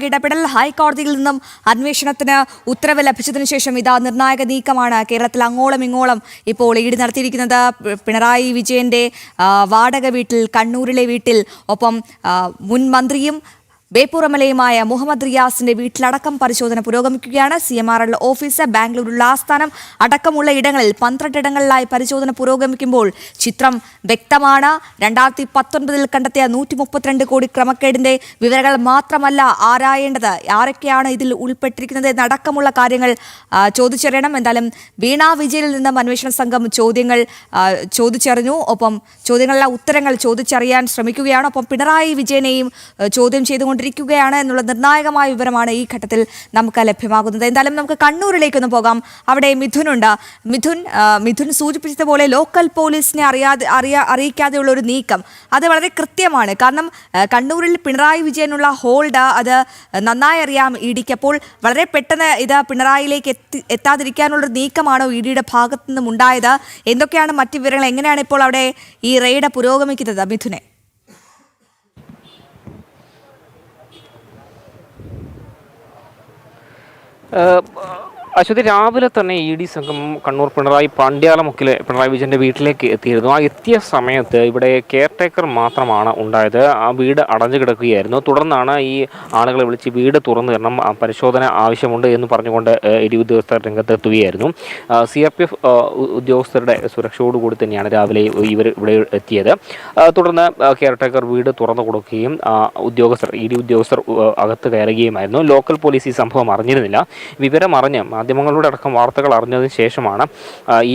ഇടപെടൽ ഹൈക്കോടതിയിൽ നിന്നും അന്വേഷണത്തിന് ഉത്തരവ് ലഭിച്ചതിനു ശേഷം ഇതാ നിർണായക നീക്കമാണ് കേരളത്തിൽ അങ്ങോളം ഇങ്ങോളം ഇപ്പോൾ ഈട് നടത്തിയിരിക്കുന്നത്. പിണറായി വിജയന്റെ വാടക വീട്ടിൽ, കണ്ണൂരിലെ വീട്ടിൽ, ഒപ്പം മുൻ മന്ത്രിയും ബേപ്പൂർ എംഎൽഎയുമായ മുഹമ്മദ് റിയാസിന്റെ വീട്ടിലടക്കം പരിശോധന പുരോഗമിക്കുകയാണ്. CMRL ഓഫീസ്, ബാംഗ്ലൂരിലുള്ള ആസ്ഥാനം അടക്കമുള്ള ഇടങ്ങളിൽ 12 ഇടങ്ങളിലായി പരിശോധന പുരോഗമിക്കുമ്പോൾ ചിത്രം വ്യക്തമാണ്. 2019 കണ്ടെത്തിയ 132 കോടി ക്രമക്കേടിന്റെ വിവരങ്ങൾ മാത്രമല്ല ആരായേണ്ടത്, ആരൊക്കെയാണ് ഇതിൽ ഉൾപ്പെട്ടിരിക്കുന്നത് എന്നടക്കമുള്ള കാര്യങ്ങൾ ചോദിച്ചറിയണം. എന്തായാലും വീണ വിജയനിൽ നിന്നും അന്വേഷണ സംഘം ചോദ്യങ്ങൾ ചോദിച്ചറിഞ്ഞു. ഒപ്പം ചോദ്യങ്ങളിലെ ഉത്തരങ്ങൾ ചോദിച്ചറിയാൻ ശ്രമിക്കുകയാണ്. ഒപ്പം പിണറായി വിജയനെയും ചോദ്യം ചെയ്തുകൊണ്ട് എന്നുള്ള നിർണായകമായ വിവരമാണ് ഈ ഘട്ടത്തിൽ നമുക്ക് ലഭ്യമാകുന്നത്. എന്തായാലും നമുക്ക് കണ്ണൂരിലേക്കൊന്ന് പോകാം. അവിടെ മിഥുനുണ്ട്. മിഥുൻ സൂചിപ്പിച്ചതുപോലെ ലോക്കൽ പോലീസിനെ അറിയിക്കാതെയുള്ള ഒരു നീക്കം അത് വളരെ കൃത്യമാണ്. കാരണം കണ്ണൂരിൽ പിണറായി വിജയനുള്ള ഹോൾഡ് അത് നന്നായി അറിയാം ഇഡിക്കപ്പോൾ. വളരെ പെട്ടെന്ന് ഇത് പിണറായിയിലേക്ക് എത്താതിരിക്കാനുള്ളൊരു നീക്കമാണോ ഇഡിയുടെ ഭാഗത്തു നിന്നും ഉണ്ടായത്? എന്തൊക്കെയാണ് മറ്റു വിവരങ്ങൾ? എങ്ങനെയാണ് ഇപ്പോൾ അവിടെ ഈ റെയ്ഡ് പുരോഗമിക്കുന്നത് മിഥുനെ? അശ്വതി, രാവിലെ തന്നെ ED സംഘം കണ്ണൂർ പാണ്ഡ്യാലമുക്കിലെ പിണറായി വിജയന്റെ വീട്ടിലേക്ക് എത്തിയിരുന്നു. ആ എത്തിയ സമയത്ത് ഇവിടെ കെയർടേക്കർ മാത്രമാണ് ഉണ്ടായത്. ആ വീട് അടഞ്ഞു കിടക്കുകയായിരുന്നു. തുടർന്നാണ് ഈ ആളുകളെ വിളിച്ച് വീട് തുറന്നു തരണം, പരിശോധന ആവശ്യമുണ്ട് എന്ന് പറഞ്ഞുകൊണ്ട് ED ഉദ്യോഗസ്ഥർ രംഗത്തെത്തുകയായിരുന്നു. CRPF ഉദ്യോഗസ്ഥരുടെ സുരക്ഷയോടുകൂടി തന്നെയാണ് രാവിലെ ഇവർ ഇവിടെ എത്തിയത്. തുടർന്ന് കെയർടേക്കർ വീട് തുറന്നു കൊടുക്കുകയും ED ഉദ്യോഗസ്ഥർ അകത്ത് കയറുകയുമായിരുന്നു. ലോക്കൽ പോലീസ് ഈ സംഭവം അറിഞ്ഞിരുന്നില്ല. വിവരം അറിഞ്ഞ് മാധ്യമങ്ങളുടെ അടക്കം വാർത്തകൾ അറിഞ്ഞതിന് ശേഷമാണ് ഈ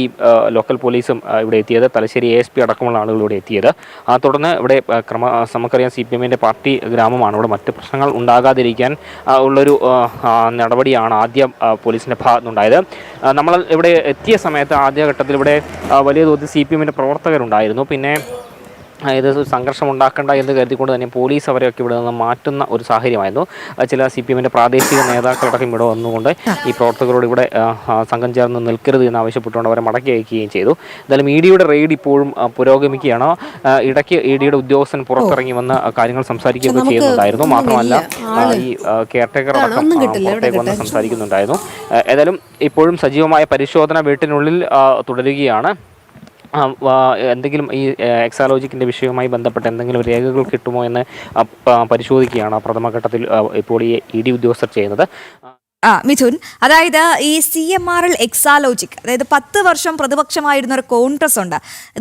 ലോക്കൽ പോലീസും ഇവിടെ എത്തിയത്. തലശ്ശേരി ASP അടക്കമുള്ള ആളുകൾ ഇവിടെ എത്തിയത്. തുടർന്ന് ഇവിടെ നമുക്കറിയാം CPMന്റെ പാർട്ടി ഗ്രാമമാണ്. ഇവിടെ മറ്റ് പ്രശ്നങ്ങൾ ഉണ്ടാകാതിരിക്കാൻ ഉള്ളൊരു നടപടിയാണ് ആദ്യം പോലീസിൻ്റെ ഭാഗത്തുനിന്നുണ്ടായത്. നമ്മൾ ഇവിടെ എത്തിയ സമയത്ത് ആദ്യഘട്ടത്തിൽ ഇവിടെ വലിയ തോതിൽ CPMന്റെ പ്രവർത്തകരുണ്ടായിരുന്നു. പിന്നെ ഇത് സംഘർഷം ഉണ്ടാക്കേണ്ട എന്ന് കരുതിക്കൊണ്ട് തന്നെ പോലീസ് അവരെയൊക്കെ ഇവിടെ നിന്ന് മാറ്റുന്ന ഒരു സാഹചര്യമായിരുന്നു. ചില CPMന്റെ പ്രാദേശിക നേതാക്കളടക്കം ഇവിടെ വന്നുകൊണ്ട് ഈ പ്രവർത്തകരോട് ഇവിടെ സംഘം ചേർന്ന് നിൽക്കരുത് എന്ന് ആവശ്യപ്പെട്ടുകൊണ്ട് അവരെ മടക്കി അയക്കുകയും ചെയ്തു. എന്തായാലും EDയുടെ റെയ്ഡ് ഇപ്പോഴും പുരോഗമിക്കുകയാണ്. ഇടയ്ക്ക് EDയുടെ ഉദ്യോഗസ്ഥൻ പുറത്തിറങ്ങി വന്ന് കാര്യങ്ങൾ സംസാരിക്കുകയൊക്കെ ചെയ്യുന്നുണ്ടായിരുന്നു. മാത്രമല്ല ഈ കെയർടേക്കർ അടക്കം പുറത്തേക്ക് വന്ന് സംസാരിക്കുന്നുണ്ടായിരുന്നു. ഏതായാലും ഇപ്പോഴും സജീവമായ പരിശോധന വീട്ടിനുള്ളിൽ തുടരുകയാണ്. എന്തെങ്കിലും ഈ എക്സാലോജിക്കിൻ്റെ വിഷയവുമായി ബന്ധപ്പെട്ട് എന്തെങ്കിലും രേഖകൾ കിട്ടുമോ എന്ന് പരിശോധിക്കുകയാണ് പ്രഥമഘട്ടത്തിൽ ഇപ്പോൾ ഈ ED ഉദ്യോഗസ്ഥർ ചെയ്യുന്നത്. മിഥുൻ, അതായത് ഈ CMRL എക്സാലോജിക്, അതായത് 10 വർഷം പ്രതിപക്ഷമായിരുന്ന ഒരു കോൺഗ്രസ് ഉണ്ട്.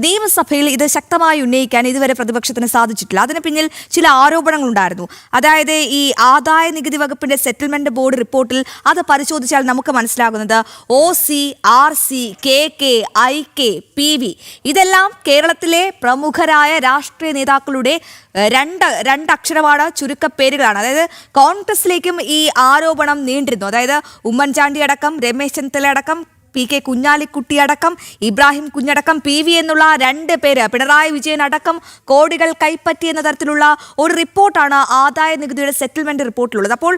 നിയമസഭയിൽ ഇത് ശക്തമായി ഉന്നയിക്കാൻ ഇതുവരെ പ്രതിപക്ഷത്തിന് സാധിച്ചിട്ടില്ല. അതിന് പിന്നിൽ ചില ആരോപണങ്ങളുണ്ടായിരുന്നു. അതായത് ഈ ആദായ നികുതി വകുപ്പിന്റെ സെറ്റിൽമെന്റ് ബോർഡ് റിപ്പോർട്ടിൽ അത് പരിശോധിച്ചാൽ നമുക്ക് മനസ്സിലാകുന്നത് OC, RC, KK, IK, PV ഇതെല്ലാം കേരളത്തിലെ പ്രമുഖരായ രാഷ്ട്രീയ നേതാക്കളുടെ രണ്ടക്ഷരമാണ്, ചുരുക്കപ്പേരുകളാണ്. അതായത് കോൺഗ്രസിലേക്കും ഈ ആരോപണം നീണ്ടിരുന്നു. അതായത് ഉമ്മൻചാണ്ടി അടക്കം, രമേശ് ചെന്നിത്തല അടക്കം, PK കുഞ്ഞാലിക്കുട്ടി അടക്കം, ഇബ്രാഹിം കുഞ്ഞടക്കം, PV എന്നുള്ള 2 പേര്, പിണറായി വിജയൻ അടക്കം കോടികൾ കൈപ്പറ്റിയെന്ന തരത്തിലുള്ള ഒരു റിപ്പോർട്ടാണ് ആദായ നികുതിയുടെ സെറ്റിൽമെന്റ് റിപ്പോർട്ടിലുള്ളത്. അപ്പോൾ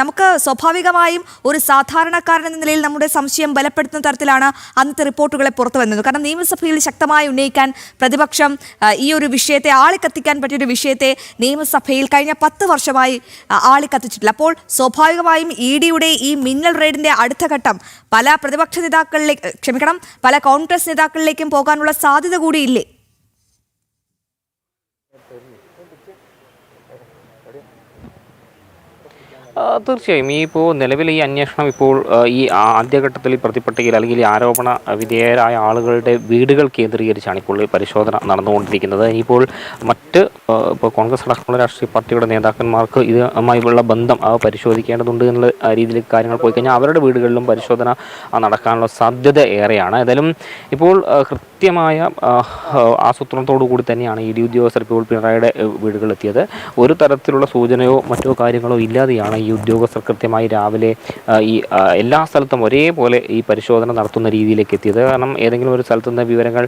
നമുക്ക് സ്വാഭാവികമായും ഒരു സാധാരണക്കാരൻ എന്ന നിലയിൽ നമ്മുടെ സംശയം ബലപ്പെടുത്തുന്ന തരത്തിലാണ് അന്നത്തെ റിപ്പോർട്ടുകളെ പുറത്തു വന്നത്. കാരണം നിയമസഭയിൽ ശക്തമായി ഉന്നയിക്കാൻ പ്രതിപക്ഷം ഈ ഒരു വിഷയത്തെ, ആളിക്കത്തിക്കാൻ പറ്റിയൊരു വിഷയത്തെ നിയമസഭയിൽ കഴിഞ്ഞ 10 വർഷമായി ആളിക്കത്തിച്ചിട്ടില്ല. അപ്പോൾ സ്വാഭാവികമായും EDയുടെ ഈ മിന്നൽ റെയ്ഡിന്റെ അടുത്ത ഘട്ടം പല കോൺഗ്രസ് നേതാക്കളിലേക്കും പോകാനുള്ള സാധ്യത കൂടിയില്ലേ? തീർച്ചയായും ഇപ്പോൾ നിലവിൽ ഈ അന്വേഷണം ഇപ്പോൾ ഈ ആദ്യഘട്ടത്തിൽ പ്രതിപട്ടികയിൽ അല്ലെങ്കിൽ ഈ ആരോപണ വിധേയരായ ആളുകളുടെ വീടുകൾ കേന്ദ്രീകരിച്ചാണ് ഇപ്പോൾ പരിശോധന നടന്നുകൊണ്ടിരിക്കുന്നത്. ഇനിയിപ്പോൾ ഇപ്പോൾ കോൺഗ്രസ് അടക്കമുള്ള രാഷ്ട്രീയ പാർട്ടിയുടെ നേതാക്കന്മാർക്ക് ഇതുമായുള്ള ബന്ധം പരിശോധിക്കേണ്ടതുണ്ട് എന്നുള്ള രീതിയിൽ കാര്യങ്ങൾ പോയി കഴിഞ്ഞാൽ അവരുടെ വീടുകളിലും പരിശോധന നടക്കാനുള്ള സാധ്യത ഏറെയാണ്. ഏതായാലും ഇപ്പോൾ കൃത്യമായ ആസൂത്രണത്തോടു കൂടി തന്നെയാണ് ED ഉദ്യോഗസ്ഥർ ഇപ്പോൾ പിണറായിയുടെ വീടുകളിലെത്തിയത്. ഒരു തരത്തിലുള്ള സൂചനയോ മറ്റോ കാര്യങ്ങളോ ഇല്ലാതെയാണ് ഈ ഉദ്യോഗസ്ഥർ കൃത്യമായി രാവിലെ ഈ എല്ലാ സ്ഥലത്തും ഒരേപോലെ ഈ പരിശോധന നടത്തുന്ന രീതിയിലേക്ക് എത്തിയത്. കാരണം ഏതെങ്കിലും ഒരു സ്ഥലത്തു നിന്ന് വിവരങ്ങൾ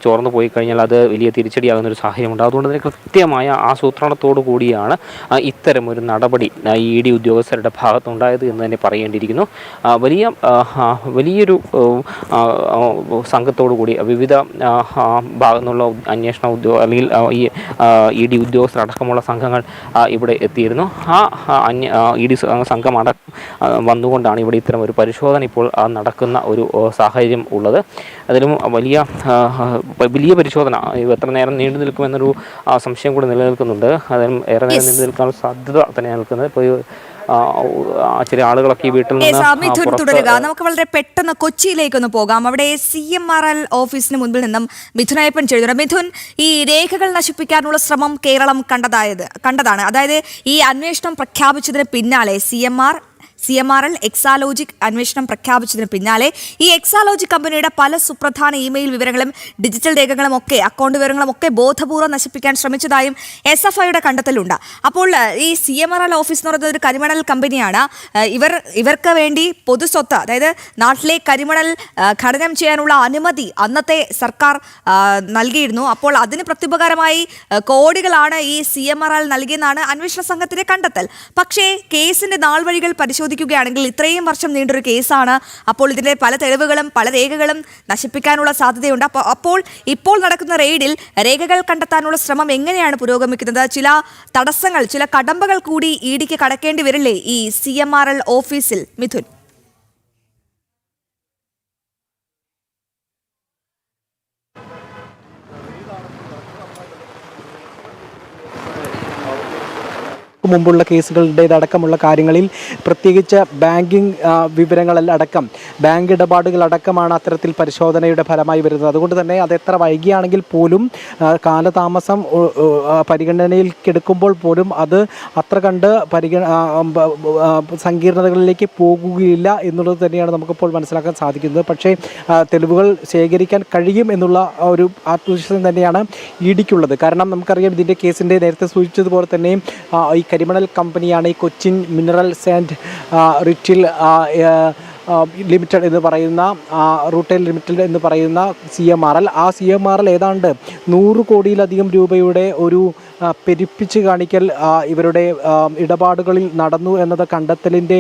ചോർന്നു പോയി കഴിഞ്ഞാൽ അത് വലിയ തിരിച്ചടിയാകുന്നൊരു സാഹചര്യമുണ്ട്. അതുകൊണ്ട് തന്നെ കൃത്യമായ ആസൂത്രണത്തോടു കൂടിയാണ് ഇത്തരം ഒരു നടപടി ഈ ഇ ഡി ഉദ്യോഗസ്ഥരുടെ ഭാഗത്തുണ്ടായത് എന്ന് തന്നെ പറയേണ്ടിയിരിക്കുന്നു. വലിയൊരു സംഘത്തോടു കൂടി വിവിധ ഭാഗത്തു നിന്നുള്ള അന്വേഷണ അല്ലെങ്കിൽ ഈ ഇ ഡി ഉദ്യോഗസ്ഥരടക്കമുള്ള സംഘങ്ങൾ ഇവിടെ എത്തിയിരുന്നു. ഇ ഡി സംഘം വന്നുകൊണ്ടാണ് ഇവിടെ ഇത്തരം ഒരു പരിശോധന ഇപ്പോൾ നടക്കുന്ന ഒരു സാഹചര്യം ഉള്ളത്. അതിലും വലിയ പരിശോധന എത്ര നേരം നീണ്ടു നിൽക്കുമെന്നൊരു സംശയം കൂടി നിലനിൽക്കുന്നുണ്ട്. അതിലും ഏറെ നേരം നീണ്ടു നിൽക്കാനുള്ള സാധ്യത തന്നെ നിൽക്കുന്നത്. ഇപ്പോൾ ചില ആളുകളൊക്കെ ഈ വീട്ടിൽ നിന്ന് തുടരുക. നമുക്ക് വളരെ പെട്ടെന്ന് കൊച്ചിയിലേക്കൊന്ന് പോകാം. അവിടെ CMRL ഓഫീസിന് മുൻപിൽ നിന്നും മിഥുനയപ്പൻ ചെയ്തു. മിഥുൻ, ഈ രേഖകൾ നശിപ്പിക്കാനുള്ള ശ്രമം കേരളം കണ്ടതാണ്. അതായത് ഈ അന്വേഷണം പ്രഖ്യാപിച്ചതിന് പിന്നാലെ CMRL എക്സാലോജിക് അന്വേഷണം പ്രഖ്യാപിച്ചതിന് പിന്നാലെ ഈ എക്സാലോജിക് കമ്പനിയുടെ പല സുപ്രധാന ഇമെയിൽ വിവരങ്ങളും ഡിജിറ്റൽ രേഖകളും ഒക്കെ അക്കൗണ്ട് വിവരങ്ങളും ഒക്കെ ബോധപൂർവ്വം നശിപ്പിക്കാൻ ശ്രമിച്ചതായും SFIയുടെ കണ്ടെത്തലുണ്ട്. അപ്പോൾ ഈ CMRL ഓഫീസ് എന്ന് പറയുന്നത് ഒരു കരിമണൽ കമ്പനിയാണ്. ഇവർക്ക് വേണ്ടി പൊതുസ്വത്ത്, അതായത് നാട്ടിലെ കരിമണൽ ഖനനം ചെയ്യാനുള്ള അനുമതി അന്നത്തെ സർക്കാർ നൽകിയിരുന്നു. അപ്പോൾ അതിന് പ്രത്യുപകാരമായി കോടികളാണ് ഈ CMRL നൽകിയെന്നാണ് അന്വേഷണ സംഘത്തിന്റെ കണ്ടെത്തൽ. പക്ഷേ കേസിന്റെ നാൾ വഴികൾ പരിശോധിക്കുകയാണെങ്കിൽ ഇത്രയും വർഷം നീണ്ടൊരു കേസാണ്. അപ്പോൾ ഇതിന്റെ പല തെളിവുകളും പല രേഖകളും നശിപ്പിക്കാനുള്ള സാധ്യതയുണ്ട്. അപ്പോൾ ഇപ്പോൾ നടക്കുന്ന റെയ്ഡിൽ രേഖകൾ കണ്ടെത്താനുള്ള ശ്രമം എങ്ങനെയാണ് പുരോഗമിക്കുന്നത്? ചില തടസ്സങ്ങൾ, ചില കടമ്പകൾ കൂടി ഇഡിക്ക് കടക്കേണ്ടി വരില്ലേ ഈ CMRL ഓഫീസിൽ, മിഥുൻ? മുമ്പുള്ള കേസുകളുടേതടക്കമുള്ള കാര്യങ്ങളിൽ പ്രത്യേകിച്ച് ബാങ്കിങ് വിവരങ്ങളടക്കം ബാങ്ക് ഇടപാടുകളടക്കമാണ് അത്തരത്തിൽ പരിശോധനയുടെ ഫലമായി വരുന്നത്. അതുകൊണ്ട് തന്നെ അത് എത്ര വൈകിയാണെങ്കിൽ പോലും കാലതാമസം പരിഗണനയിൽക്കെടുക്കുമ്പോൾ പോലും അത് അത്ര കണ്ട് സങ്കീർണതകളിലേക്ക് പോകുകയില്ല എന്നുള്ളത് തന്നെയാണ് നമുക്കിപ്പോൾ മനസ്സിലാക്കാൻ സാധിക്കുന്നത്. പക്ഷേ തെളിവുകൾ ശേഖരിക്കാൻ കഴിയും എന്നുള്ള ഒരു ആത്മവിശ്വാസം തന്നെയാണ് ഇഡിക്കുള്ളത്. കാരണം നമുക്കറിയാം, ഇതിൻ്റെ കേസിൻ്റെ നേരത്തെ സൂചിപ്പിച്ചതുപോലെ തന്നെ ഈ കരിമണൽ കമ്പനിയാണ് ഈ കൊച്ചിൻ മിനറൽസ് ആൻഡ് റിറ്റിൽ ലിമിറ്റഡ് എന്ന് പറയുന്ന റൂട്ടെയിൽ ലിമിറ്റഡ് എന്ന് പറയുന്ന CMRL. ആ CMRL ഏതാണ്ട് 100 കോടിയിലധികം രൂപയുടെ ഒരു പെരുപ്പിച്ച് കാണിക്കൽ ഇവരുടെ ഇടപാടുകളിൽ നടന്നു എന്നത് കണ്ടെത്തലിൻ്റെ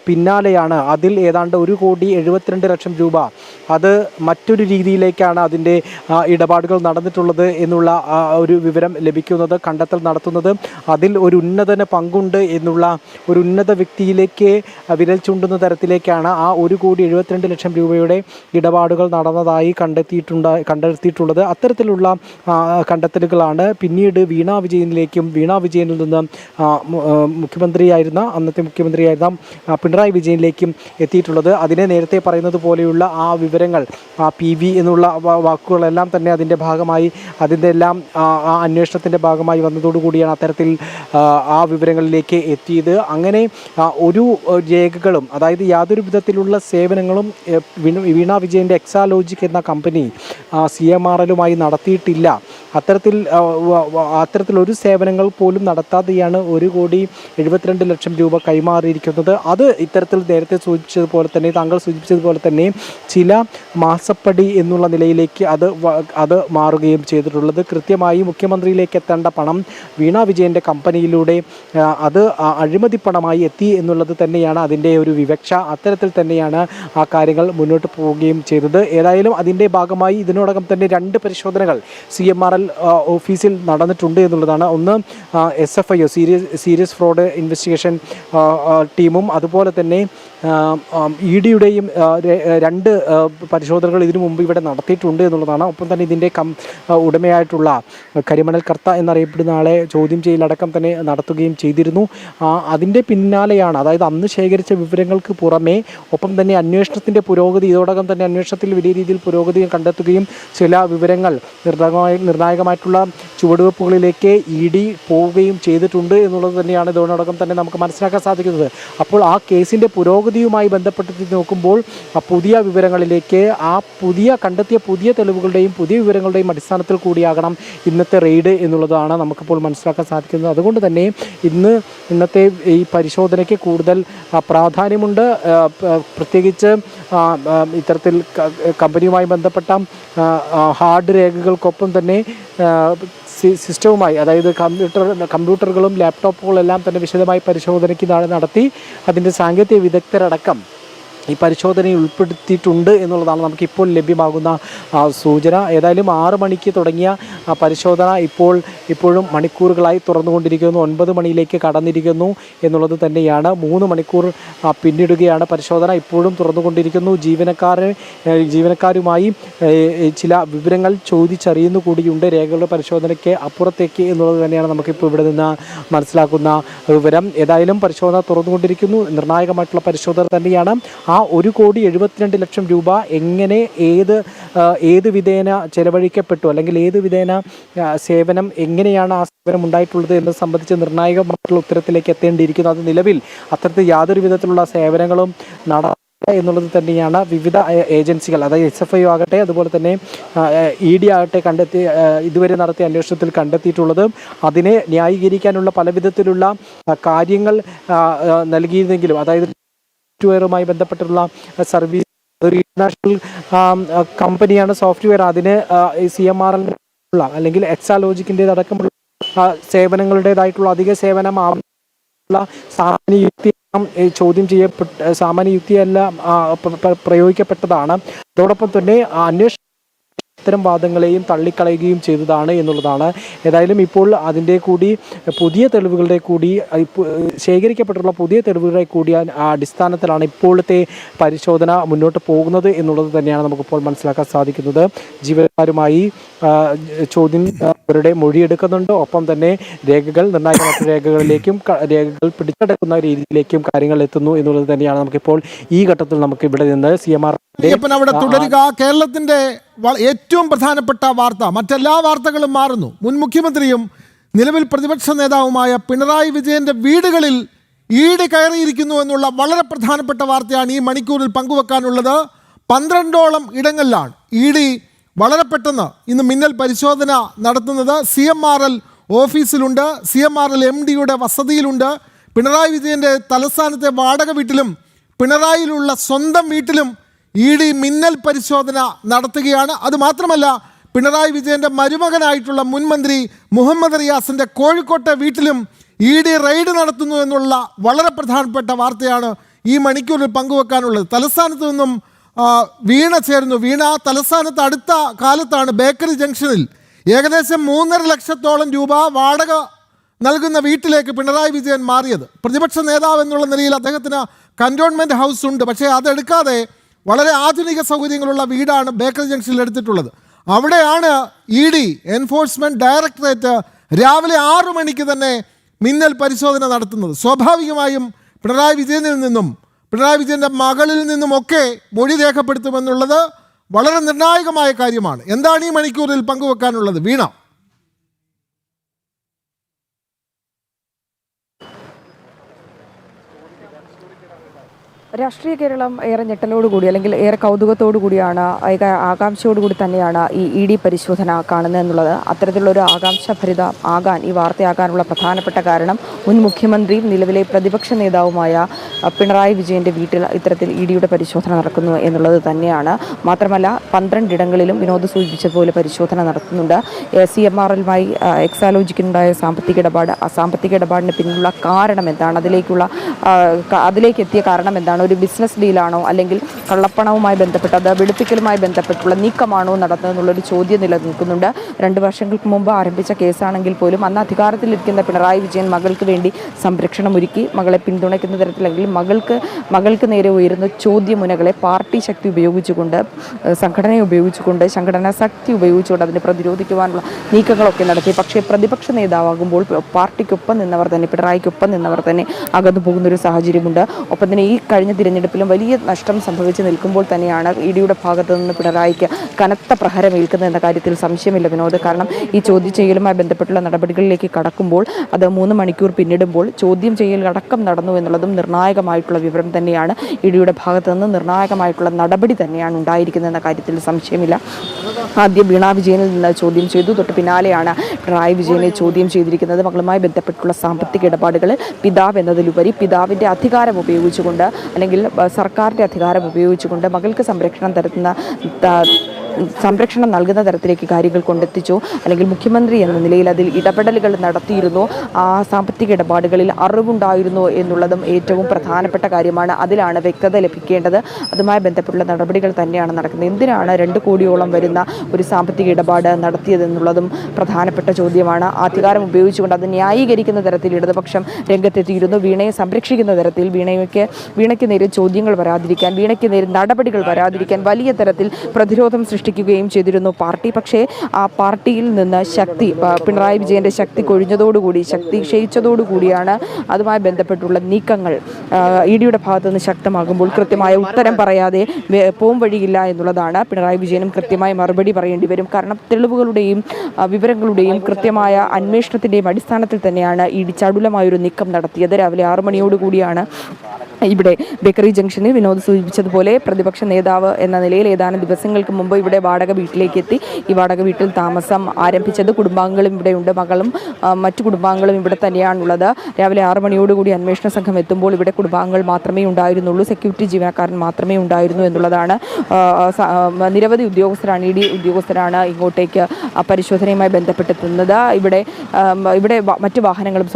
പിന്നാലെയാണ്. അതിൽ ഏതാണ്ട് 1,72,00,000 രൂപ അത് മറ്റൊരു രീതിയിലേക്കാണ് അതിൻ്റെ ഇടപാടുകൾ നടന്നിട്ടുള്ളത് എന്നുള്ള ഒരു വിവരം ലഭിക്കുന്നത്. കണ്ടെത്തൽ നടത്തുന്നത് അതിൽ ഒരു ഉന്നതന് പങ്കുണ്ട് എന്നുള്ള ഒരു ഉന്നത വ്യക്തിയിലേക്ക് വിരൽ ചൂണ്ടുന്ന തരത്തിലേക്കാണ് ആ 1,72,00,000 രൂപയുടെ ഇടപാടുകൾ നടന്നതായി കണ്ടെത്തിയിട്ടുള്ളത്. അത്തരത്തിലുള്ള കണ്ടെത്തലുകളാണ് പിന്നീട് വീണ വിജയനിൽ നിന്ന് അന്നത്തെ മുഖ്യമന്ത്രിയായിരുന്ന പിണറായി വിജയനിലേക്കും എത്തിയിട്ടുള്ളത്. അതിനെ നേരത്തെ പറയുന്നത് പോലെയുള്ള ആ വിവരങ്ങൾ, PV എന്നുള്ള വാക്കുകളെല്ലാം തന്നെ അതിൻ്റെ എല്ലാം ആ അന്വേഷണത്തിൻ്റെ ഭാഗമായി വന്നതോടുകൂടിയാണ് അത്തരത്തിൽ ആ വിവരങ്ങളിലേക്ക് എത്തിയത്. അങ്ങനെ ഒരു രേഖകളും, അതായത് യാതൊരു വിധത്തിലുള്ള സേവനങ്ങളും വീണ വിജയൻ്റെ എക്സാലോജിക് എന്ന കമ്പനി CMRLുമായി നടത്തിയിട്ടില്ല. അത്തരത്തിലൊരു സേവനങ്ങൾ പോലും നടത്താതെയാണ് 1,72,00,000 രൂപ കൈമാറിയിരിക്കുന്നത്. അത് ഇത്തരത്തിൽ നേരത്തെ താങ്കൾ സൂചിപ്പിച്ചതുപോലെ തന്നെ ചില മാസപ്പടി എന്നുള്ള നിലയിലേക്ക് അത് മാറുകയും ചെയ്തിട്ടുള്ളത്. കൃത്യമായി മുഖ്യമന്ത്രിയിലേക്ക് എത്തേണ്ട പണം വീണ വിജയൻ്റെ കമ്പനിയിലൂടെ അത് അഴിമതി പണമായി എത്തി എന്നുള്ളത് തന്നെയാണ് അതിൻ്റെ ഒരു വിവക്ഷ. അത്തരത്തിൽ തന്നെയാണ് ആ കാര്യങ്ങൾ മുന്നോട്ട് പോവുകയും ചെയ്തത്. ഏതായാലും അതിൻ്റെ ഭാഗമായി ഇതിനോടകം തന്നെ 2 പരിശോധനകൾ CMRL ഓഫീസിൽ നടന്നിട്ടുണ്ട് എന്നുള്ളതാണ്. ഒന്ന് SFIO സീരിയസ് ഫ്രോഡ് ഇൻവെസ്റ്റിഗേഷൻ ടീമും അതുപോലെ തന്നെ ഇഡിയുടെയും 2 പരിശോധനകൾ ഇതിനു മുമ്പ് ഇവിടെ നടത്തിയിട്ടുണ്ട് എന്നുള്ളതാണ്. ഒപ്പം തന്നെ ഇതിൻ്റെ ഉടമയായിട്ടുള്ള കരിമണൽ കർത്ത എന്നറിയപ്പെടുന്ന ആളെ ചോദ്യം ചെയ്യലടക്കം തന്നെ നടത്തുകയും ചെയ്തിരുന്നു. അതിൻ്റെ പിന്നാലെയാണ്, അതായത് അന്ന് ശേഖരിച്ച വിവരങ്ങൾക്ക് പുറമേ ഒപ്പം തന്നെ അന്വേഷണത്തിൻ്റെ പുരോഗതി, ഇതോടകം തന്നെ അന്വേഷണത്തിൽ വലിയ രീതിയിൽ പുരോഗതി കണ്ടെത്തുകയും ചില വിവരങ്ങൾ നിർണായക നിർണായകമായിട്ടുള്ള ചുവടുവെപ്പുകളിലേക്ക് ED പോവുകയും ചെയ്തിട്ടുണ്ട് എന്നുള്ളത് തന്നെയാണ് ഇതിനോടകം തന്നെ നമുക്ക് മനസ്സിലാക്കാൻ സാധിക്കുന്നത്. അപ്പോൾ ആ കേസിൻ്റെ പുരോഗതിയുമായി ബന്ധപ്പെട്ട് നോക്കുമ്പോൾ പുതിയ വിവരങ്ങളിലേക്ക് കണ്ടെത്തിയ പുതിയ തെളിവുകളുടെയും പുതിയ വിവരങ്ങളുടെയും അടിസ്ഥാനത്തിൽ കൂടിയാകണം ഇന്നത്തെ റെയ്ഡ് എന്നുള്ളതാണ് നമുക്കിപ്പോൾ മനസ്സിലാക്കാൻ സാധിക്കുന്നത്. അതുകൊണ്ട് തന്നെ ഇന്നത്തെ ഈ പരിശോധനയ്ക്ക് കൂടുതൽ പ്രാധാന്യമുണ്ട്. പ്രത്യേകിച്ച് ഇത്തരത്തിൽ കമ്പനിയുമായി ബന്ധപ്പെട്ട ഹാർഡ് രേഖകൾക്കൊപ്പം തന്നെ സിസ്റ്റവുമായി, അതായത് കമ്പ്യൂട്ടറുകളും ലാപ്ടോപ്പുകളും എല്ലാം തന്നെ വിശദമായി പരിശോധനയ്ക്ക് നടത്തി അതിൻ്റെ സാങ്കേതിക വിദഗ്ധരടക്കം ഈ പരിശോധനയിൽ ഉൾപ്പെടുത്തിയിട്ടുണ്ട് എന്നുള്ളതാണ് നമുക്കിപ്പോൾ ലഭ്യമാകുന്ന സൂചന. ഏതായാലും 6 മണിക്ക് തുടങ്ങിയ പരിശോധന ഇപ്പോഴും മണിക്കൂറുകളായി തുറന്നുകൊണ്ടിരിക്കുന്നു. 9 മണിയിലേക്ക് കടന്നിരിക്കുന്നു എന്നുള്ളത് തന്നെയാണ്. 3 മണിക്കൂർ പിന്നിടുകയാണ് പരിശോധന. ഇപ്പോഴും തുറന്നുകൊണ്ടിരിക്കുന്നു. ജീവനക്കാരുമായി ചില വിവരങ്ങൾ ചോദിച്ചറിയുന്നു കൂടിയുണ്ട് രേഖകളുടെ പരിശോധനയ്ക്ക് അപ്പുറത്തേക്ക് എന്നുള്ളത് തന്നെയാണ് നമുക്കിപ്പോൾ ഇവിടെ നിന്ന് മനസ്സിലാക്കുന്ന വിവരം. ഏതായാലും പരിശോധന തുറന്നുകൊണ്ടിരിക്കുന്നു. നിർണായകമായിട്ടുള്ള പരിശോധന തന്നെയാണ്. ആ 1,72,00,000 രൂപ എങ്ങനെ ഏത് വിധേന ചെലവഴിക്കപ്പെട്ടു, അല്ലെങ്കിൽ ഏത് വിധേന സേവനം, എങ്ങനെയാണ് ആ സേവനം ഉണ്ടായിട്ടുള്ളത് എന്ന് സംബന്ധിച്ച് നിർണായകമായിട്ടുള്ള ഉത്തരത്തിലേക്ക് എത്തേണ്ടിയിരിക്കുന്നു. അത് നിലവിൽ അത്തരത്തിൽ യാതൊരു വിധത്തിലുള്ള സേവനങ്ങളും എന്നുള്ളത് തന്നെയാണ് വിവിധ ഏജൻസികൾ, അതായത് SFI ആകട്ടെ അതുപോലെ തന്നെ ED ആകട്ടെ ഇതുവരെ നടത്തിയ അന്വേഷണത്തിൽ കണ്ടെത്തിയിട്ടുള്ളത്. അതിനെ ന്യായീകരിക്കാനുള്ള പല വിധത്തിലുള്ള കാര്യങ്ങൾ നൽകിയിരുന്നെങ്കിലും, അതായത് സോഫ്റ്റ്വെയറുമായി ബന്ധപ്പെട്ടുള്ള സർവീസ്, ഒരു ഇന്റർനാഷണൽ കമ്പനിയാണ് സോഫ്റ്റ്വെയർ, അതിന് CMRL അല്ലെങ്കിൽ എക്സാലോജിക്കിൻ്റെതടക്കമുള്ള സേവനങ്ങളുടേതായിട്ടുള്ള അധിക സേവനം സാമാന്യ യുക്തി ചോദ്യം സാമാന്യ യുക്തിയല്ല പ്രയോഗിക്കപ്പെട്ടതാണ്. അതോടൊപ്പം തന്നെ അന്വേഷണം ഇത്തരം വാദങ്ങളെയും തള്ളിക്കളയുകയും ചെയ്തതാണ് എന്നുള്ളതാണ്. ഏതായാലും ഇപ്പോൾ അതിൻ്റെ കൂടി പുതിയ തെളിവുകളുടെ കൂടി ശേഖരിക്കപ്പെട്ടുള്ള പുതിയ തെളിവുകളുടെ കൂടി അടിസ്ഥാനത്തിലാണ് ഇപ്പോഴത്തെ പരിശോധന മുന്നോട്ട് പോകുന്നത് എന്നുള്ളത് തന്നെയാണ് നമുക്കിപ്പോൾ മനസ്സിലാക്കാൻ സാധിക്കുന്നത്. ജീവനക്കാരുമായി അവരുടെ മൊഴിയെടുക്കുന്നുണ്ട്. ഒപ്പം തന്നെ നിർണായകമായ രേഖകളിലേക്കും രേഖകൾ പിടിച്ചെടുക്കുന്ന രീതിയിലേക്കും കാര്യങ്ങൾ എത്തുന്നു എന്നുള്ളത് തന്നെയാണ് നമുക്കിപ്പോൾ ഈ ഘട്ടത്തിൽ നമുക്ക് ഇവിടെ നിന്ന് CMR അവിടെ തുടരുക. കേരളത്തിന്റെ ഏറ്റവും പ്രധാനപ്പെട്ട വാർത്ത, മറ്റെല്ലാ വാർത്തകളും മാറുന്നു. മുൻ മുഖ്യമന്ത്രിയും നിലവിൽ പ്രതിപക്ഷ നേതാവുമായ പിണറായി വിജയന്റെ വീടുകളിൽ ED കയറിയിരിക്കുന്നു എന്നുള്ള വളരെ പ്രധാനപ്പെട്ട വാർത്തയാണ് ഈ മണിക്കൂറിൽ പങ്കുവെക്കാനുള്ളത്. 12ഓളം ഇടങ്ങളിലാണ് ED വളരെ പെട്ടെന്ന് ഇന്ന് മിന്നൽ പരിശോധന നടത്തുന്നത്. CMRL ഓഫീസിലുണ്ട്, CMRL MDയുടെ വസതിയിലുണ്ട്, പിണറായി വിജയന്റെ തലസ്ഥാനത്തെ വാടക വീട്ടിലും പിണറായിലുള്ള സ്വന്തം വീട്ടിലും ED മിന്നൽ പരിശോധന നടത്തുകയാണ്. അതുമാത്രമല്ല, പിണറായി വിജയന്റെ മരുമകനായിട്ടുള്ള മുൻമന്ത്രി മുഹമ്മദ് റിയാസിന്റെ കോഴിക്കോട്ടെ വീട്ടിലും ED റെയ്ഡ് നടത്തുന്നു എന്നുള്ള വളരെ പ്രധാനപ്പെട്ട വാർത്തയാണ് ഈ മണിക്കൂറിൽ പങ്കുവെക്കാനുള്ളത്. തലസ്ഥാനത്ത് നിന്നും വീണ ചേരുന്നു. വീണ, തലസ്ഥാനത്ത് അടുത്ത കാലത്താണ് ബേക്കറി ജംഗ്ഷനിൽ ഏകദേശം 3.5 ലക്ഷത്തോളം രൂപ വാടക നൽകുന്ന വീട്ടിലേക്ക് പിണറായി വിജയൻ മാറിയത്. പ്രതിപക്ഷ നേതാവ് എന്നുള്ള നിലയിൽ അദ്ദേഹത്തിന് കന്റോൺമെൻറ്റ് ഹൗസ് ഉണ്ട്, പക്ഷേ അതെടുക്കാതെ വളരെ ആധുനിക സൗകര്യങ്ങളുള്ള വീടാണ് ബേക്കറി ജംഗ്ഷനിൽ എടുത്തിട്ടുള്ളത്. അവിടെയാണ് ED എൻഫോഴ്സ്മെൻറ്റ് ഡയറക്ടറേറ്റ് രാവിലെ 6 മണിക്ക് തന്നെ മിന്നൽ പരിശോധന നടത്തുന്നത്. സ്വാഭാവികമായും പിണറായി വിജയനിൽ നിന്നും പിണറായി വിജയൻ്റെ മകളിൽ നിന്നുമൊക്കെ മൊഴി രേഖപ്പെടുത്തുമെന്നുള്ളത് വളരെ നിർണായകമായ കാര്യമാണ്. എന്താണ് ഈ മണിക്കൂറിൽ പങ്കുവെക്കാനുള്ളത് വീണ? രാഷ്ട്രീയ കേരളം ഏറെ ഞെട്ടലോടുകൂടി അല്ലെങ്കിൽ ഏറെ കൗതുകത്തോടു കൂടിയാണ്, ആകാംക്ഷയോടുകൂടി തന്നെയാണ് ഈ ED പരിശോധന കാണുന്നത് എന്നുള്ളത്. അത്തരത്തിലുള്ളൊരു ആകാംക്ഷഭരിത ആകാൻ, ഈ വാർത്തയാകാനുള്ള പ്രധാനപ്പെട്ട കാരണം മുൻ മുഖ്യമന്ത്രിയും നിലവിലെ പ്രതിപക്ഷ നേതാവുമായ പിണറായി വിജയൻ്റെ വീട്ടിൽ ഇത്തരത്തിൽ EDയുടെ പരിശോധന നടക്കുന്നു എന്നുള്ളത് തന്നെയാണ്. മാത്രമല്ല 12 ഇടങ്ങളിലും വിനോദ് സൂചിപ്പിച്ചതുപോലെ പരിശോധന നടത്തുന്നുണ്ട്. CMRLുമായി എക്സാലോജിക്കുണ്ടായ സാമ്പത്തിക ഇടപാട്, ആ സാമ്പത്തിക ഇടപാടിന് പിന്നിലുള്ള കാരണം എന്താണ്, അതിലേക്ക് എത്തിയ കാരണം എന്താണ്, ഒരു ബിസിനസ് ഡീലാണോ അല്ലെങ്കിൽ കള്ളപ്പണവുമായി ബന്ധപ്പെട്ടത് വെളുപ്പിക്കലുമായി ബന്ധപ്പെട്ടുള്ള നീക്കമാണോ നടത്തുന്നതെന്നുള്ളൊരു ചോദ്യം നിലനിൽക്കുന്നുണ്ട്. 2 വർഷങ്ങൾക്ക് മുമ്പ് ആരംഭിച്ച കേസാണെങ്കിൽ പോലും അന്ന് അധികാരത്തിലിരിക്കുന്ന പിണറായി വിജയൻ മകൾക്ക് വേണ്ടി സംരക്ഷണം ഒരുക്കി, മകളെ പിന്തുണയ്ക്കുന്ന തരത്തിലെങ്കിൽ മകൾക്ക് നേരെ ഉയരുന്ന ചോദ്യമുനകളെ പാർട്ടി ശക്തി ഉപയോഗിച്ചുകൊണ്ട്, സംഘടനയെ ഉപയോഗിച്ചുകൊണ്ട്, സംഘടനാ ശക്തി ഉപയോഗിച്ചുകൊണ്ട് അതിനെ പ്രതിരോധിക്കുവാനുള്ള നീക്കങ്ങളൊക്കെ നടത്തി. പക്ഷേ പ്രതിപക്ഷ നേതാവാകുമ്പോൾ പാർട്ടിക്കൊപ്പം നിന്നവർ തന്നെ, പിണറായിക്കൊപ്പം നിന്നവർ തന്നെ അകന്നു പോകുന്നൊരു സാഹചര്യമുണ്ട്. ഒപ്പം തന്നെ ഈ കഴിഞ്ഞ തിരഞ്ഞെടുപ്പിലും വലിയ നഷ്ടം സംഭവിച്ച് നിൽക്കുമ്പോൾ തന്നെയാണ് ഇഡിയുടെ ഭാഗത്തു നിന്ന് പിണറായിക്ക് കനത്ത പ്രഹരമേൽക്കുന്നത് എന്ന കാര്യത്തിൽ സംശയമില്ല വിനോദ്. കാരണം ഈ ചോദ്യം ചെയ്യലുമായി ബന്ധപ്പെട്ടുള്ള നടപടികളിലേക്ക് കടക്കുമ്പോൾ അത് 3 മണിക്കൂർ പിന്നിടുമ്പോൾ ചോദ്യം ചെയ്യൽ അടക്കം നടന്നു എന്നുള്ളതും നിർണായകമായിട്ടുള്ള വിവരം തന്നെയാണ്. ഇഡിയുടെ ഭാഗത്തു നിന്ന് നിർണായകമായിട്ടുള്ള നടപടി തന്നെയാണ് ഉണ്ടായിരിക്കുന്നത് എന്ന കാര്യത്തിൽ സംശയമില്ല. ആദ്യം വീണ വിജയനിൽ നിന്ന് ചോദ്യം ചെയ്തു, തൊട്ട് പിന്നാലെയാണ് പിണറായി വിജയനെ ചോദ്യം ചെയ്തിരിക്കുന്നത്. മകളുമായി ബന്ധപ്പെട്ടുള്ള സാമ്പത്തിക ഇടപാടുകൾ പിതാവ് എന്നതിലുപരി പിതാവിൻ്റെ അധികാരം ഉപയോഗിച്ചുകൊണ്ട് അല്ലെങ്കിൽ സർക്കാരിൻ്റെ അധികാരം ഉപയോഗിച്ചുകൊണ്ട് മകൾക്ക് സംരക്ഷണം നൽകുന്ന തരത്തിലേക്ക് കാര്യങ്ങൾ കൊണ്ടെത്തിച്ചു. അല്ലെങ്കിൽ മുഖ്യമന്ത്രി എന്ന നിലയിൽ അതിൽ ഇടപെടലുകൾ നടത്തിയിരുന്നു. ആ സാമ്പത്തിക ഇടപാടുകളിൽ അറിവുണ്ടായിരുന്നു എന്നുള്ളതും ഏറ്റവും പ്രധാനപ്പെട്ട കാര്യമാണ്. അതിലാണ് വ്യക്തത ലഭിക്കേണ്ടത്. അതുമായി ബന്ധപ്പെട്ടുള്ള നടപടികൾ തന്നെയാണ് നടക്കുന്നത്. എന്തിനാണ് 2 കോടിയോളം വരുന്ന ഒരു സാമ്പത്തിക ഇടപാട് നടത്തിയതെന്നുള്ളതും പ്രധാനപ്പെട്ട ചോദ്യമാണ്. അധികാരം ഉപയോഗിച്ചുകൊണ്ട് അത് ന്യായീകരിക്കുന്ന തരത്തിൽ ഇടതുപക്ഷം രംഗത്തെത്തിയിരുന്നു. വീണയെ സംരക്ഷിക്കുന്ന തരത്തിൽ വീണയ്ക്ക് നേരെ ചോദ്യങ്ങൾ വരാതിരിക്കാൻ, വീണയ്ക്ക് നേരെ നടപടികൾ വരാതിരിക്കാൻ വലിയ തരത്തിൽ പ്രതിരോധം സൃഷ്ടിക്കുകയും ചെയ്തിരുന്നു പാർട്ടി. പക്ഷേ ആ പാർട്ടിയിൽ നിന്ന് ശക്തി, പിണറായി വിജയൻ്റെ ശക്തി കൊഴിഞ്ഞതോടുകൂടി, ശക്തി ക്ഷയിച്ചതോടുകൂടിയാണ് അതുമായി ബന്ധപ്പെട്ടുള്ള നീക്കങ്ങൾ ഇഡിയുടെ ഭാഗത്തു നിന്ന് ശക്തമാകുമ്പോൾ കൃത്യമായ ഉത്തരം പറയാതെ പോം വഴിയില്ല എന്നുള്ളതാണ്. പിണറായി വിജയനും കൃത്യമായി മറുപടി പറയേണ്ടി വരും. കാരണം തെളിവുകളുടെയും വിവരങ്ങളുടെയും കൃത്യമായ അന്വേഷണത്തിൻ്റെയും അടിസ്ഥാനത്തിൽ തന്നെയാണ് ഇഡി ചടുലമായൊരു നീക്കം നടത്തിയത്. രാവിലെ 6 മണിയോടുകൂടിയാണ് ഇവിടെ ബേക്കറി ജംഗ്ഷനിൽ വിനോദ് സൂചിപ്പിച്ചതുപോലെ പ്രതിപക്ഷ നേതാവ് എന്ന നിലയിൽ ഏതാനും ദിവസങ്ങൾക്ക് മുമ്പ് ഇവിടെ വാടക വീട്ടിലേക്ക് എത്തി. ഈ വാടക വീട്ടിൽ താമസം ആരംഭിച്ചത്. കുടുംബാംഗങ്ങളും ഇവിടെയുണ്ട്, മകളും മറ്റു കുടുംബാംഗങ്ങളും ഇവിടെ തന്നെയാണുള്ളത്. രാവിലെ 6 മണിയോടുകൂടി അന്വേഷണ സംഘം എത്തുമ്പോൾ ഇവിടെ കുടുംബാംഗങ്ങൾ മാത്രമേ ഉണ്ടായിരുന്നുള്ളൂ, സെക്യൂരിറ്റി ജീവനക്കാരൻ മാത്രമേ ഉണ്ടായിരുന്നു എന്നുള്ളതാണ്. നിരവധി ഉദ്യോഗസ്ഥരാണ്, ഇഡി ഉദ്യോഗസ്ഥരാണ് ഇങ്ങോട്ടേക്ക് പരിശോധനയുമായി ബന്ധപ്പെട്ടെത്തുന്നത്. ഇവിടെ മറ്റു വാഹനങ്ങളും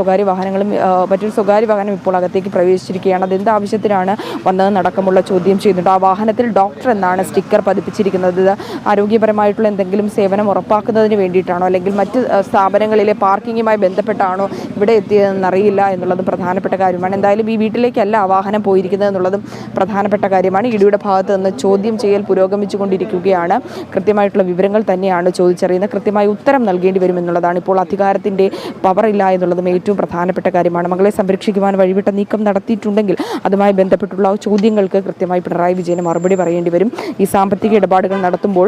മറ്റൊരു സ്വകാര്യ വാഹനം ഇപ്പോൾ അകത്തേക്ക് പ്രവേശിച്ചിരിക്കുകയാണ്. അതെന്താ ആവശ്യത്തിനാണ് വന്നതെന്നടക്കമുള്ള ചോദ്യം ചെയ്യുന്നുണ്ട്. ആ വാഹനത്തിൽ ഡോക്ടർ എന്നാണ് സ്റ്റിക്കർ പതിപ്പിച്ചിരിക്കുന്നത്. ആരോഗ്യപരമായിട്ടുള്ള എന്തെങ്കിലും സേവനം ഉറപ്പാക്കുന്നതിന് വേണ്ടിയിട്ടാണോ അല്ലെങ്കിൽ മറ്റ് സ്ഥാപനങ്ങളിലെ പാർക്കിങ്ങുമായി ബന്ധപ്പെട്ടാണോ ഇവിടെ എത്തിയതെന്നറിയില്ല എന്നുള്ളതും പ്രധാനപ്പെട്ട കാര്യമാണ്. എന്തായാലും ഈ വീട്ടിലേക്കല്ല ആ വാഹനം പോയിരിക്കുന്നത് എന്നുള്ളതും പ്രധാനപ്പെട്ട കാര്യമാണ്. ഇഡിയുടെ ഭാഗത്ത് നിന്ന് ചോദ്യം ചെയ്യൽ പുരോഗമിച്ചുകൊണ്ടിരിക്കുകയാണ്. കൃത്യമായിട്ടുള്ള വിവരങ്ങൾ തന്നെയാണ് ചോദിച്ചറിയുന്നത്. കൃത്യമായി ഉത്തരം നൽകേണ്ടി വരുമെന്നുള്ളതാണ്. ഇപ്പോൾ അധികാരത്തിൻ്റെ പവറില്ല എന്നുള്ളതും ഏറ്റവും പ്രധാനപ്പെട്ട കാര്യമാണ്. മകളെ സംരക്ഷിക്കുവാൻ വഴിവിട്ട നീക്കം നടത്തിയിട്ടുണ്ടെങ്കിൽ അതുമായി ബന്ധപ്പെട്ടുള്ള ചോദ്യങ്ങൾക്ക് കൃത്യമായി പിണറായി വിജയന് മറുപടി പറയേണ്ടി വരും. ഈ സാമ്പത്തിക ഇടപാടുകൾ നടത്തുമ്പോൾ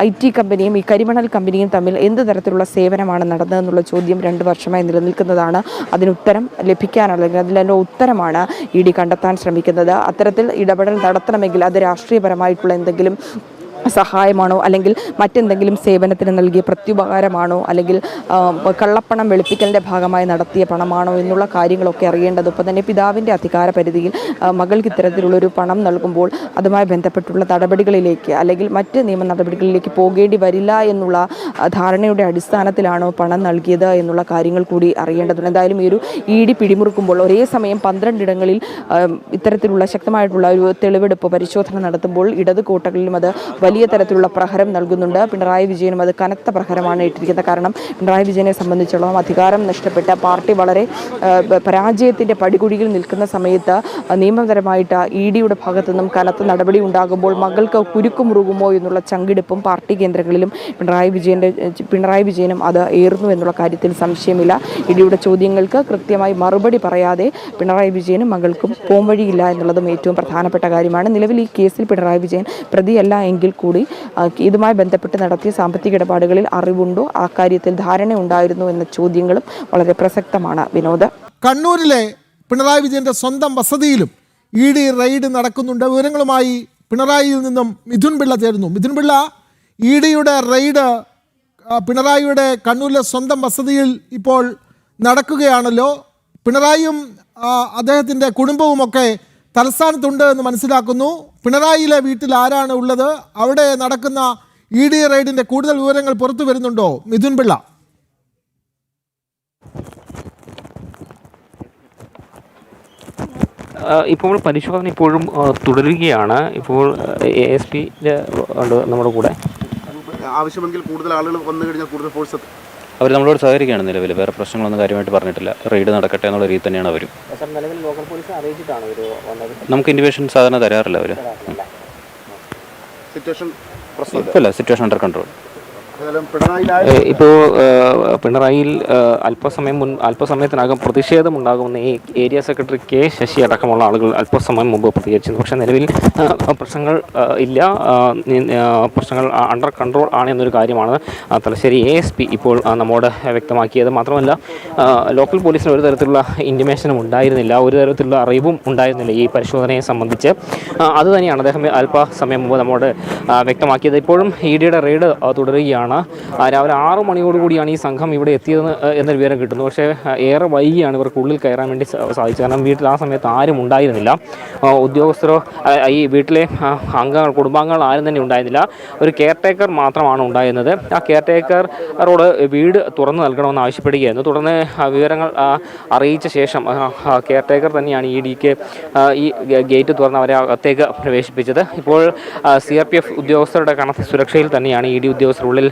IT കമ്പനിയും ഈ കരിമണൽ കമ്പനിയും തമ്മിൽ എന്ത് തരത്തിലുള്ള സേവനമാണ് നടന്നതെന്നുള്ള ചോദ്യം 2 വർഷമായി നിലനിൽക്കുന്നതാണ്. അതിനുത്തരം ലഭിക്കാനല്ലെങ്കിൽ അതിൻ്റെ ഉത്തരമാണ് ഇഡി കണ്ടെത്താൻ ശ്രമിക്കുന്നത്. അത്തരത്തിൽ ഇടപെടൽ നടത്തണമെങ്കിൽ അത് രാഷ്ട്രീയപരമായിട്ടുള്ള എന്തെങ്കിലും സഹായമാണോ അല്ലെങ്കിൽ മറ്റെന്തെങ്കിലും സേവനത്തിന് നൽകിയ പ്രത്യുപകാരമാണോ അല്ലെങ്കിൽ കള്ളപ്പണം വെളുപ്പിക്കലിൻ്റെ ഭാഗമായി നടത്തിയ പണമാണോ എന്നുള്ള കാര്യങ്ങളൊക്കെ അറിയേണ്ടത്. ഒപ്പം തന്നെ പിതാവിൻ്റെ അധികാര പരിധിയിൽ മകൾക്ക് ഇത്തരത്തിലുള്ളൊരു പണം നൽകുമ്പോൾ അതുമായി ബന്ധപ്പെട്ടുള്ള നടപടികളിലേക്ക് അല്ലെങ്കിൽ മറ്റ് നിയമ നടപടികളിലേക്ക് പോകേണ്ടി വരില്ല എന്നുള്ള ധാരണയുടെ അടിസ്ഥാനത്തിലാണോ പണം നൽകിയത് എന്നുള്ള കാര്യങ്ങൾ കൂടി അറിയേണ്ടതുണ്ട്. എന്തായാലും ഈ ഒരു ഇഡി പിടിമുറുക്കുമ്പോൾ ഒരേ സമയം 12 ഇടങ്ങളിൽ ഇത്തരത്തിലുള്ള ശക്തമായിട്ടുള്ള ഒരു തെളിവെടുപ്പ് പരിശോധന നടത്തുമ്പോൾ ഇടത് കോട്ടകളിലും അത് വലിയ തരത്തിലുള്ള പ്രഹരം നൽകുന്നുണ്ട്. പിണറായി വിജയനും അത് കനത്ത പ്രഹരമാണ് ഇട്ടിരിക്കുന്നത്. കാരണം പിണറായി വിജയനെ സംബന്ധിച്ചിടത്തോളം അധികാരം നഷ്ടപ്പെട്ട പാർട്ടി വളരെ പരാജയത്തിൻ്റെ പടികുഴിയിൽ നിൽക്കുന്ന സമയത്ത് നിയമപരമായിട്ട് ഇഡിയുടെ ഭാഗത്തു നിന്നും കനത്ത നടപടി ഉണ്ടാകുമ്പോൾ മകൾക്ക് കുരുക്കുമുറുകുമോ എന്നുള്ള ചങ്കിടിപ്പും പാർട്ടി കേന്ദ്രങ്ങളിലും പിണറായി വിജയനും അത് ഏറുന്നു എന്നുള്ള കാര്യത്തിൽ സംശയമില്ല. ഇഡിയുടെ ചോദ്യങ്ങൾക്ക് കൃത്യമായി മറുപടി പറയാതെ പിണറായി വിജയനും മകൾക്കും പോംവഴിയില്ല എന്നുള്ളതും ഏറ്റവും പ്രധാനപ്പെട്ട കാര്യമാണ്. നിലവിൽ ഈ കേസിൽ പിണറായി വിജയൻ പ്രതിയല്ല എങ്കിൽ കൂടി ഇതുമായി ബന്ധപ്പെട്ട് നടത്തിയ സാമ്പത്തിക ഇടപാടുകളിൽ അറിവുണ്ടോ, ആ കാര്യത്തിൽ ധാരണ ഉണ്ടായിരുന്നു എന്ന ചോദ്യങ്ങളും വളരെ പ്രസക്തമാണ് വിനോദ്. കണ്ണൂരിലെ പിണറായി വിജയന്റെ സ്വന്തം വസതിയിലും ഇഡി റെയ്ഡ് നടക്കുന്നുണ്ട്. വിവരങ്ങളുമായി പിണറായിയിൽ നിന്നും മിഥുൻ പിള്ള ചേരുന്നു. മിഥുൻ പിള്ള, ഇഡിയുടെ റെയ്ഡ് പിണറായിയുടെ കണ്ണൂരിലെ സ്വന്തം വസതിയിൽ ഇപ്പോൾ നടക്കുകയാണല്ലോ. പിണറായിയും അദ്ദേഹത്തിൻ്റെ കുടുംബവുമൊക്കെ തലസ്ഥാനത്തുണ്ട് എന്ന് മനസ്സിലാക്കുന്നു. പിണറായിയിലെ വീട്ടിൽ ആരാണ് ഉള്ളത്? അവിടെ നടക്കുന്ന ഇഡി റെയ്ഡിന്റെ കൂടുതൽ വിവരങ്ങൾ പുറത്തു വരുന്നുണ്ടോ മിഥുൻ പിള്ള? ഇപ്പോൾ പരിശോധന ഇപ്പോഴും തുടരുകയാണ്. ഇപ്പോൾ ASP ഉണ്ട് നമ്മുടെ കൂടെ. ആവശ്യമെങ്കിൽ കൂടുതൽ ആളുകൾ വന്നു കഴിഞ്ഞാൽ കൂടുതൽ ഫോഴ്സ് അവർ നമ്മളോട് സഹകരിക്കുകയാണ്. നിലവിൽ വേറെ പ്രശ്നങ്ങളൊന്നും കാര്യമായിട്ട് പറഞ്ഞിട്ടില്ല. റെയ്ഡ് നടക്കട്ടെ എന്നുള്ള രീതി തന്നെയാണ് അവരും. നമുക്ക് ഇൻഡിവിഷൻ സാധാരണ തരാറില്ല അവർ. സിറ്റുവേഷൻ ഇപ്പല്ല, സിറ്റുവേഷൻ അണ്ടർ കൺട്രോൾ. ഏതായാലും പിണറായി ഇപ്പോൾ പിണറായിയിൽ അല്പസമയത്തിനകം പ്രതിഷേധമുണ്ടാകുമെന്ന് ഈ ഏരിയ സെക്രട്ടറി കെ ശശി അടക്കമുള്ള ആളുകൾ അല്പസമയം മുമ്പ് പ്രതികരിച്ചിരുന്നു. പക്ഷേ നിലവിൽ പ്രശ്നങ്ങൾ ഇല്ല, പ്രശ്നങ്ങൾ അണ്ടർ കൺട്രോൾ ആണ് എന്നൊരു കാര്യമാണ് തലശ്ശേരി ASP ഇപ്പോൾ നമ്മോട് വ്യക്തമാക്കിയത്. മാത്രമല്ല ലോക്കൽ പോലീസിന് ഒരു തരത്തിലുള്ള ഇൻറ്റിമേഷനും ഉണ്ടായിരുന്നില്ല, ഒരു തരത്തിലുള്ള അറിവും ഉണ്ടായിരുന്നില്ല ഈ പരിശോധനയെ സംബന്ധിച്ച്. അതുതന്നെയാണ് അദ്ദേഹം അല്പസമയം മുമ്പ് നമ്മോട് വ്യക്തമാക്കിയത്. ഇപ്പോഴും EDയുടെ റെയ്ഡ് തുടരുകയാണ്. രാവിലെ 6 മണിയോടുകൂടിയാണ് ഈ സംഘം ഇവിടെ എത്തിയതെന്ന് എന്നൊരു വിവരം കിട്ടുന്നു. പക്ഷേ ഏറെ വൈകിയാണ് ഇവർക്ക് ഉള്ളിൽ കയറാൻ വേണ്ടി സാധിച്ചത്. കാരണം വീട്ടിൽ ആ സമയത്ത് ആരും ഉണ്ടായിരുന്നില്ല, ഉദ്യോഗസ്ഥരോ ഈ വീട്ടിലെ അംഗങ്ങൾ കുടുംബാംഗങ്ങൾ ആരും തന്നെ ഉണ്ടായിരുന്നില്ല. ഒരു കെയർ ടേക്കർ മാത്രമാണ് ഉണ്ടായിരുന്നത്. ആ കെയർ ടേക്കറോട് വീട് തുറന്നു നൽകണമെന്ന് ആവശ്യപ്പെടുകയായിരുന്നു. തുടർന്ന് വിവരങ്ങൾ അറിയിച്ച ശേഷം കെയർ ടേക്കർ തന്നെയാണ് EDക്ക് ഈ ഗേറ്റ് തുറന്ന് അവരെ അകത്തേക്ക് പ്രവേശിപ്പിച്ചത്. ഇപ്പോൾ CRPF ഉദ്യോഗസ്ഥരുടെ കനത്ത സുരക്ഷയിൽ തന്നെയാണ് ED ഉദ്യോഗസ്ഥരുള്ളിൽ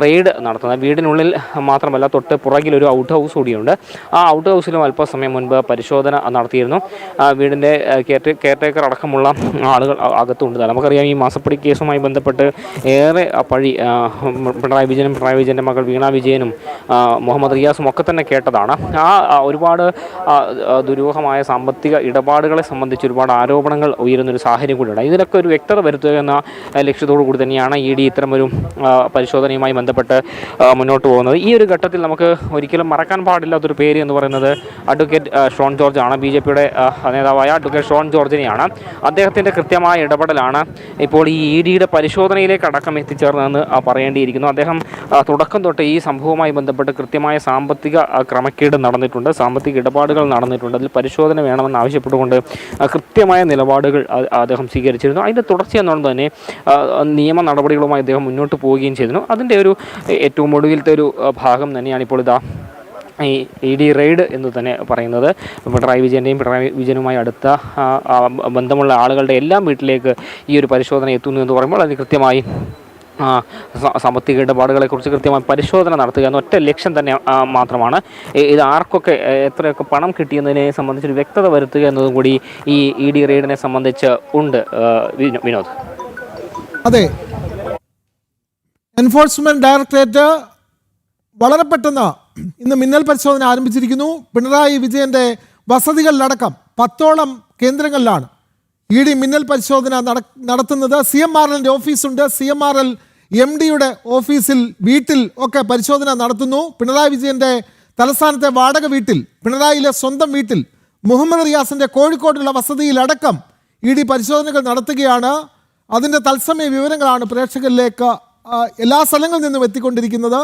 റെയ്ഡ് നടത്തുന്നത്. വീടിനുള്ളിൽ മാത്രമല്ല, തൊട്ട് പുറകിലൊരു ഔട്ട് ഹൗസ് കൂടിയുണ്ട്. ആ ഔട്ട് ഹൗസിലും അല്പസമയം മുൻപ് പരിശോധന നടത്തിയിരുന്നു. വീടിൻ്റെ കെയർ ടേക്കർ അടക്കമുള്ള ആളുകൾ അകത്തുണ്ട്. നമുക്കറിയാം, ഈ മാസപ്പടി കേസുമായി ബന്ധപ്പെട്ട് ഏറെ പഴി പിണറായി വിജയൻ്റെ മകൾ വീണ വിജയനും മുഹമ്മദ് റിയാസും ഒക്കെ തന്നെ കേട്ടതാണ്. ഒരുപാട് ദുരൂഹമായ സാമ്പത്തിക ഇടപാടുകളെ സംബന്ധിച്ച് ഒരുപാട് ആരോപണങ്ങൾ ഉയരുന്നൊരു സാഹചര്യം കൂടിയുണ്ട്. ഇതിലൊക്കെ ഒരു വ്യക്തത വരുത്തുക എന്ന ലക്ഷ്യത്തോടു കൂടി തന്നെയാണ് ED ഇത്തരമൊരു പരിശോധനയുമായി ബന്ധപ്പെട്ട് മുന്നോട്ട് പോകുന്നത്. ഈ ഒരു ഘട്ടത്തിൽ നമുക്ക് ഒരിക്കലും മറക്കാൻ പാടില്ലാത്തൊരു പേര് എന്ന് പറയുന്നത് അഡ്വക്കേറ്റ് ഷോൺ ജോർജ് ആണ്. BJPയുടെ നേതാവായ അഡ്വക്കേറ്റ് ഷോൺ ജോർജിനെയാണ്. അദ്ദേഹത്തിൻ്റെ കൃത്യമായ ഇടപെടലാണ് ഇപ്പോൾ ഈ EDയുടെ പരിശോധനയിലേക്ക് അടക്കം എത്തിച്ചേർന്നതെന്ന് പറയേണ്ടിയിരിക്കുന്നു. അദ്ദേഹം തുടക്കം തൊട്ട് ഈ സംഭവവുമായി ബന്ധപ്പെട്ട് കൃത്യമായ സാമ്പത്തിക ക്രമക്കേട് നടന്നിട്ടുണ്ട്, സാമ്പത്തിക ഇടപാടുകൾ നടന്നിട്ടുണ്ട്, അതിൽ പരിശോധന വേണമെന്ന് ആവശ്യപ്പെട്ടുകൊണ്ട് കൃത്യമായ നിലപാടുകൾ അദ്ദേഹം സ്വീകരിച്ചിരുന്നു. അതിൻ്റെ തുടർച്ചയെന്നോണം തന്നെ നിയമ നടപടികളുമായി അദ്ദേഹം മുന്നോട്ട് പോവുകയും ചെയ്തിരുന്നു. അതിൻ്റെ ഒരു ഏറ്റവും ഒടുവിലത്തെ ഒരു ഭാഗം തന്നെയാണ് ഇപ്പോൾ ഈ ED റെയ്ഡ് എന്ന് തന്നെ പറയുന്നത്. പിണറായി വിജയനുമായി അടുത്ത ബന്ധമുള്ള ആളുകളുടെ എല്ലാം വീട്ടിലേക്ക് ഈ ഒരു പരിശോധന എത്തുന്നു എന്ന് പറയുമ്പോൾ അതിന് കൃത്യമായി സാമ്പത്തിക ഇടപാടുകളെക്കുറിച്ച് കൃത്യമായി പരിശോധന നടത്തുക എന്ന ഒറ്റ ലക്ഷ്യം തന്നെ മാത്രമാണ്. ഇത് ആർക്കൊക്കെ എത്രയൊക്കെ പണം കിട്ടിയെന്നതിനെ സംബന്ധിച്ചൊരു വ്യക്തത വരുത്തുക എന്നതും കൂടി ഈ ED റെയ്ഡിനെ സംബന്ധിച്ച് ഉണ്ട്. വിനോദ്. അതെ, എൻഫോഴ്സ്മെന്റ് ഡയറക്ടറേറ്റ് വളരെ പെട്ടെന്ന് ഇന്ന് മിന്നൽ പരിശോധന ആരംഭിച്ചിരിക്കുന്നു. പിണറായി വിജയന്റെ വസതികളിലടക്കം 10ഓളം കേന്ദ്രങ്ങളിലാണ് ED മിന്നൽ പരിശോധന നടത്തുന്നത്. CMRLന്റെ ഓഫീസുണ്ട്, CMRL MDയുടെ ഓഫീസിൽ, വീട്ടിൽ ഒക്കെ പരിശോധന നടത്തുന്നു. പിണറായി വിജയന്റെ തലസ്ഥാനത്തെ വാടക വീട്ടിൽ, പിണറായിയിലെ സ്വന്തം വീട്ടിൽ, മുഹമ്മദ് റിയാസിന്റെ കോഴിക്കോടുള്ള വസതിയിലടക്കം ED പരിശോധനകൾ നടത്തുകയാണ്. അതിൻ്റെ തത്സമയ വിവരങ്ങളാണ് പ്രേക്ഷകരിലേക്ക് എല്ലാ സ്ഥലങ്ങളിൽ നിന്നും എത്തിക്കൊണ്ടിരിക്കുന്നത്.